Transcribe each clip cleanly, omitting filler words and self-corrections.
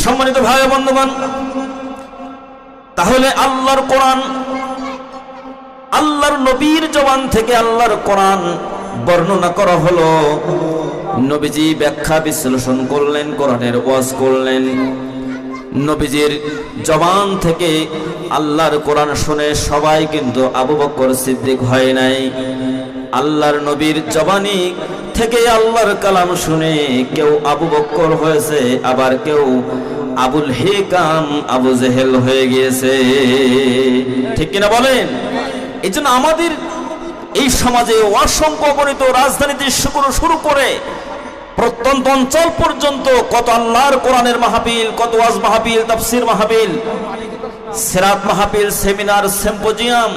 সম্মানিত ভাই ও বন্ধুগণ, তাহলে আল্লাহর কোরআন, আল্লাহর নবীর জবান থেকে আল্লাহর কোরআন বর্ণনা করা হলো। নবীজি ব্যাখ্যা বিশ্লেষণ করলেন, কোরআনের ওয়াজ করলেন। নবীজির জবান থেকে আল্লাহর কোরআন শুনে সবাই কিন্তু আবু বকর সিদ্দিক হয় নাই। আল্লাহর নবীর জবানি থেকে আল্লাহর কালাম শুনে কেউ আবু বকর হয়েছে, আবার কেউ আবুল হিকাম আবু জেহেল হয়ে গিয়েছে। ঠিক কিনা বলেন? এই জন্য আমাদের এই সমাজে অসংখ্য অগণিত রাজধানীতে শুরু করে প্রত্যন্ত অঞ্চল পর্যন্ত কত আল্লাহর কোরআনের মাহফিল, কত ওয়াজ মাহফিল, তাফসীর মাহফিল, সিরাত মাহফিল, সেমিনার, সিম্পোজিয়াম,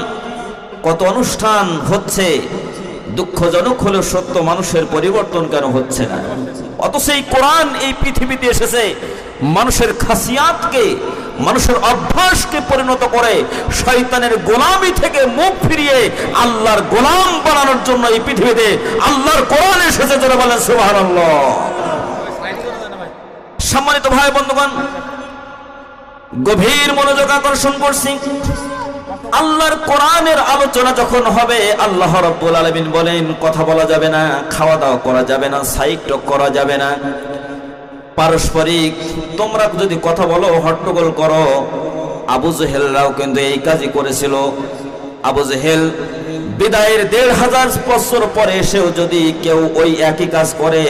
কত অনুষ্ঠান হচ্ছে। দুঃখজনক হলেও সত্য, মানুষের পরিবর্তন কেন হচ্ছে না? অথচ এই কোরআন এই পৃথিবীতে এসেছে মানুষের খাসিয়াতকে, মানুষের অভ্যাসকে পরিণত করে শয়তানের গোলামি থেকে মুখ ফিরিয়ে আল্লাহর গোলাম বানানোর জন্য এই পৃথিবীতে আল্লাহর কোরআন এসেছে। যারা বলেন সুবহানাল্লাহ। সম্মানিত ভাই বন্ধুগণ, গভীর মনোযোগ আকর্ষণ করছি। আল্লাহর কোরআনের আলোচনা যখন হবে, আল্লাহ রাব্বুল আলামিন বলেন কথা বলা যাবে না, খাওয়া দাওয়া করা যাবে না, সাইড টক করা যাবে না। পারস্পরিক তোমরা যদি কথা বলো, হট্টগোল করো। আবু জেহেলরাও কিন্তু এই কাজই করেছিল। আবু জেহেল বিদায়ের ১৫০০ বছর পরে এসেও যদি কেউ ওই একই কাজ করে,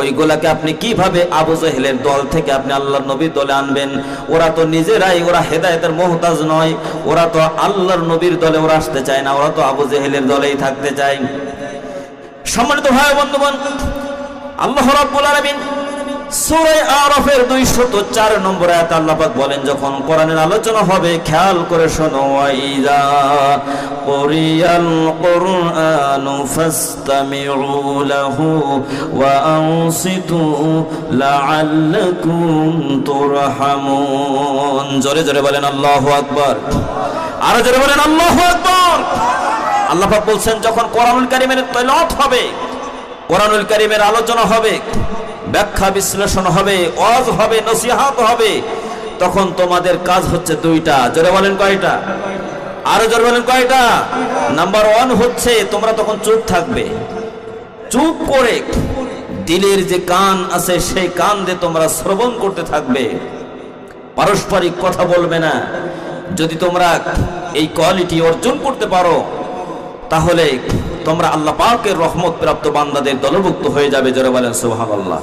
ওইগুলাকে আপনি কিভাবে আবু জেহেলের দল থেকে আপনি আল্লাহর নবীর দলে আনবেন? ওরা তো নিজেরাই, ওরা হেদায়েতের মুহতাজ নয়, ওরা তো আল্লাহর নবীর দলে ওরা আসতে চায় না, ওরা তো আবু জেহেলের দলেই থাকতে চায়। সম্মানিত ভাই বন্ধুগণ, আল্লাহ রাব্বুল আলামিন সূরা আরাফের ২০৪ নম্বর আয়াতে আল্লাহ পাক বলেন, যখন কোরআনের আলোচনা হবে খেয়াল করে শোনো, ওয়াইযা কুরিয়াল কুরআনু ফাসতামিউ লাহু ওয়া আনসিতু লাআল্লাকুম তুরহামুন। জোরে জোরে বলেন আল্লাহু আকবার। আরো জোরে বলেন আল্লাহু আকবার। আল্লাহ পাক বলছেন, যখন কোরআনুল কারীমের তেলাওয়াত হবে, কোরআনুল কারীমের আলোচনা হবে, ব্যাখ্যা বিশ্লেষণ হবে, ওয়াজ হবে, নসিহত হবে, তখন তোমাদের কাজ হচ্ছে দুইটা। জোরে বলেন কয়টা? আরো জোরে বলেন কয়টা? নাম্বার 1 হচ্ছে তোমরা তখন চুপ থাকবে। চুপ করে দিলের যে কান আছে সেই কান দিয়ে তোমরা শ্রবণ করতে থাকবে, পারস্পরিক কথা বলবে না। যদি তোমরা এই কোয়ালিটি অর্জন করতে পারো, তাহলে তোমরা আল্লাহ পাকের রহমত প্রাপ্ত বান্দাদের দলভুক্ত হয়ে যাবে। জোরে বলেন সুবহানাল্লাহ।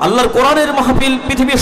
আল্লাহর কোরআনের মাহফিল পৃথিবীর